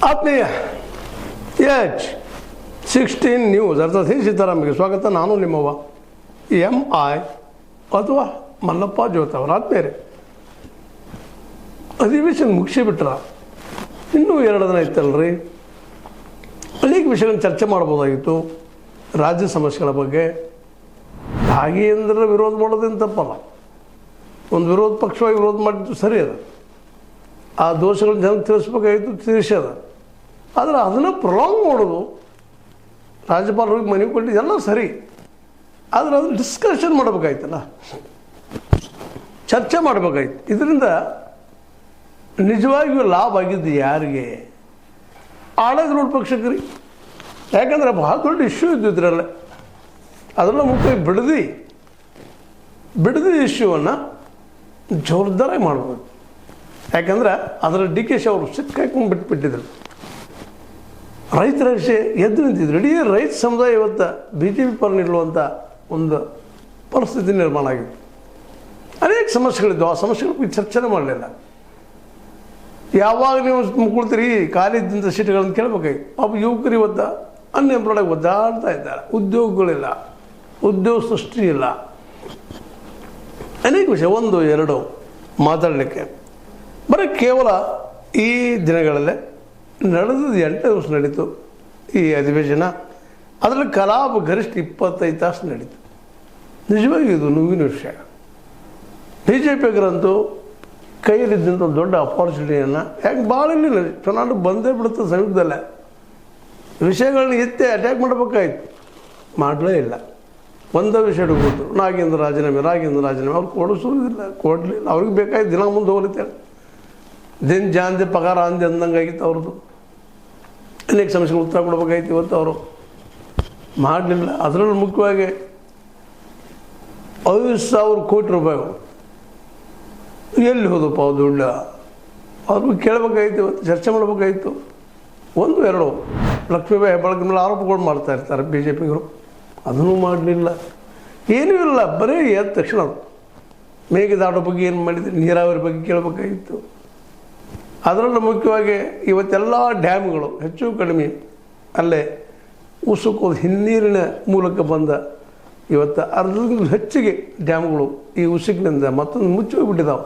ಆತ್ಮೀಯ H16 news ಅರ್ಥಾತ್ ಸೀತಾರಾಮಗೆ ಸ್ವಾಗತ. ನಾನು ನಿಮ್ಮವ MI ಅಥವಾ ಮಲ್ಲಪ್ಪ ಜೋತ್ ಅವರ ಆತ್ಮೀಯರೇ, ಅಧಿವೇಶನ ಮುಗಿಸಿಬಿಟ್ರ ಇನ್ನೂ 2 ದಿನ ಇತ್ತಲ್ರಿ. ಅನೇಕ ವಿಷಯಗಳನ್ನು ಚರ್ಚೆ ಮಾಡ್ಬೋದಾಗಿತ್ತು. ರಾಜ್ಯ ಸಮಸ್ಯೆಗಳ ಬಗ್ಗೆ ಹಾಗೆ ಅಂದ್ರೆ ವಿರೋಧ ಮಾಡೋದೇನು ತಪ್ಪಲ್ಲ. ಒಂದು ವಿರೋಧ ಪಕ್ಷವಾಗಿ ವಿರೋಧ ಮಾಡಿದ್ದು ಸರಿ ಅದ, ಆ ದೋಷಗಳನ್ನ ಜನಕ್ಕೆ ತಿಳಿಸ್ಬೇಕಾಗಿತ್ತು, ತಿಳಿಸ್ಯದ. ಆದರೆ ಅದನ್ನು ಪ್ರೊಲಾಂಗ್ ಮಾಡೋದು, ರಾಜ್ಯಪಾಲರಿಗೆ ಮನವಿ ಕೊಟ್ಟಿದ್ದು ಎಲ್ಲ ಸರಿ. ಆದರೆ ಅದನ್ನು ಡಿಸ್ಕಷನ್ ಮಾಡಬೇಕಾಯ್ತಲ್ಲ, ಚರ್ಚೆ ಮಾಡಬೇಕಾಯ್ತು. ಇದರಿಂದ ನಿಜವಾಗಿಯೂ ಲಾಭ ಆಗಿದ್ದು ಯಾರಿಗೆ? ಆಡಳಿತ ಪಕ್ಷಕರಿಗೆ. ಯಾಕಂದರೆ ಬಹಳ ದೊಡ್ಡ ಇಶ್ಯೂ ಇದ್ದು ಇದರಲ್ಲೇ. ಅದರಲ್ಲ ಮುಖ್ಯವಾಗಿ ಬಿಡದಿ ಇಶ್ಯೂವನ್ನು ಜೋರ್ದಾರಾಗಿ ಮಾಡ್ಬೋದು. ಯಾಕಂದ್ರೆ ಅದರ DK ಅವರು ಸಿಕ್ಕಾಕೊಂಡು ಬಿಟ್ಬಿಟ್ಟಿದ್ರು. ರೈತರ ವಿಷಯ ಎದ್ದು ನಿಂತಿದ್ರು. ಇಡೀ ರೈತ ಸಮುದಾಯ ಇವತ್ತು BJP ಪರ ನಿಲ್ಲುವಂಥ ಒಂದು ಪರಿಸ್ಥಿತಿ ನಿರ್ಮಾಣ ಆಗಿತ್ತು. ಅನೇಕ ಸಮಸ್ಯೆಗಳಿದ್ದವು. ಆ ಸಮಸ್ಯೆಗಳ ಬಗ್ಗೆ ಚರ್ಚೆನೇ ಮಾಡಲಿಲ್ಲ. ಯಾವಾಗ ನೀವು ಮುಕ್ಕೊಳ್ತೀರಿ ಖಾಲಿ ಇದ್ದಂಥ ಸೀಟ್ಗಳನ್ನು ಕೇಳಬೇಕಾಗಿತ್ತು. ಪಾಪ ಯುವಕರು ಇವತ್ತು ಅನ್ಎಂಪ್ಲಾಯ್ಡ್ ಒದ್ದಾಡ್ತಾ ಇದ್ದಾರೆ. ಉದ್ಯೋಗಗಳಿಲ್ಲ, ಉದ್ಯೋಗ ಸೃಷ್ಟಿ ಇಲ್ಲ. ಅನೇಕ ವಿಷಯ 1, 2 ಮಾತಾಡಲಿಕ್ಕೆ ಬರೀ ಕೇವಲ ಈ ದಿನಗಳಲ್ಲೇ ನಡೆದದ್ದು 8 ದಿವಸ ನಡೀತು ಈ ಅಧಿವೇಶನ. ಅದರಲ್ಲಿ ಕಲಾಪ ಗರಿಷ್ಠ 25 ತಾಸು ನಡೀತು. ನಿಜವಾಗಿ ಇದು ನೋವಿನ ವಿಷಯ. BJPಗರಂತೂ ಕೈಯಲ್ಲಿದ್ದಂಥ ದೊಡ್ಡ ಅಪಾರ್ಚುನಿಟಿಯನ್ನು ಯಾಕೆ ಭಾಳ ಇಲ್ಲ, ಚುನಾವಣೆ ಬಂದೇ ಬಿಡುತ್ತೆ ಸಮೀಪದಲ್ಲೇ. ವಿಷಯಗಳನ್ನ ಎತ್ತಿ ಅಟ್ಯಾಕ್ ಮಾಡಬೇಕಾಯ್ತು, ಮಾಡಲೇ ಇಲ್ಲ. ಒಂದೇ ವಿಷಯ ಹೋಗ್ಬೋದು, ನಾಗೇಂದ್ರ ರಾಜೀನಾಮೆ ಅವ್ರು ಕೊಡಿಸೋದಿಲ್ಲ, ಕೊಡಲಿಲ್ಲ. ಅವ್ರಿಗೆ ಬೇಕಾಯ್ತು ದಿನ ಮುಂದೆ ಹೋಗ್ಲಿತ್ತೇಳಿ ದಿನ ಜಾನ್ದೆ ಪಗಾರ ಅಂದೆ ಅಂದಂಗೆ ಆಗಿತ್ತು ಅವ್ರದ್ದು. ಅನೇಕ ಸಮಸ್ಯೆಗಳು ಉತ್ತರ ಕೊಡ್ಬೇಕಾಯ್ತು. ಇವತ್ತು ಅವರು ಮಾಡಲಿಲ್ಲ. ಅದರಲ್ಲಿ ಮುಖ್ಯವಾಗಿ 5,000 ಕೋಟಿ ರೂಪಾಯಿಗಳು ಎಲ್ಲಿ ಹೋದಪ್ಪ ಅವು ದುಡ್ಡು? ಅವ್ರಿಗೆ ಕೇಳಬೇಕಾಯ್ತು, ಇವತ್ತು ಚರ್ಚೆ ಮಾಡಬೇಕಾಯ್ತು. 1, 2 ಲಕ್ಷ್ಮೀಬಾಯಿ ಹೆಬ್ಬಾಳ್ಕರ್ ಮೇಲೆ ಆರೋಪಗಳು ಮಾಡ್ತಾ ಇರ್ತಾರೆ BJPಗರು. ಅದನ್ನೂ ಮಾಡಲಿಲ್ಲ, ಏನೂ ಇಲ್ಲ. ಬರೀ ಎದ್ದ ತಕ್ಷಣ ಮೇಘದಾಟೋ ಬಗ್ಗೆ ಏನು ಮಾಡಿದ್ರು, ನೀರಾವರಿ ಬಗ್ಗೆ ಕೇಳಬೇಕಾಗಿತ್ತು. ಅದರಲ್ಲೂ ಮುಖ್ಯವಾಗಿ ಇವತ್ತೆಲ್ಲ ಡ್ಯಾಮ್ಗಳು ಹೆಚ್ಚು ಕಡಿಮೆ ಅಲ್ಲೇ ಉಸುಕೋದು ಹಿನ್ನೀರಿನ ಮೂಲಕ ಬಂದ ಇವತ್ತು 1/2 ಹೆಚ್ಚಿಗೆ ಡ್ಯಾಮ್ಗಳು ಈ ಉಸುಕಿನಿಂದ ಮತ್ತೊಂದು ಮುಚ್ಚೋಗಿಬಿಟ್ಟಿದ್ದಾವೆ.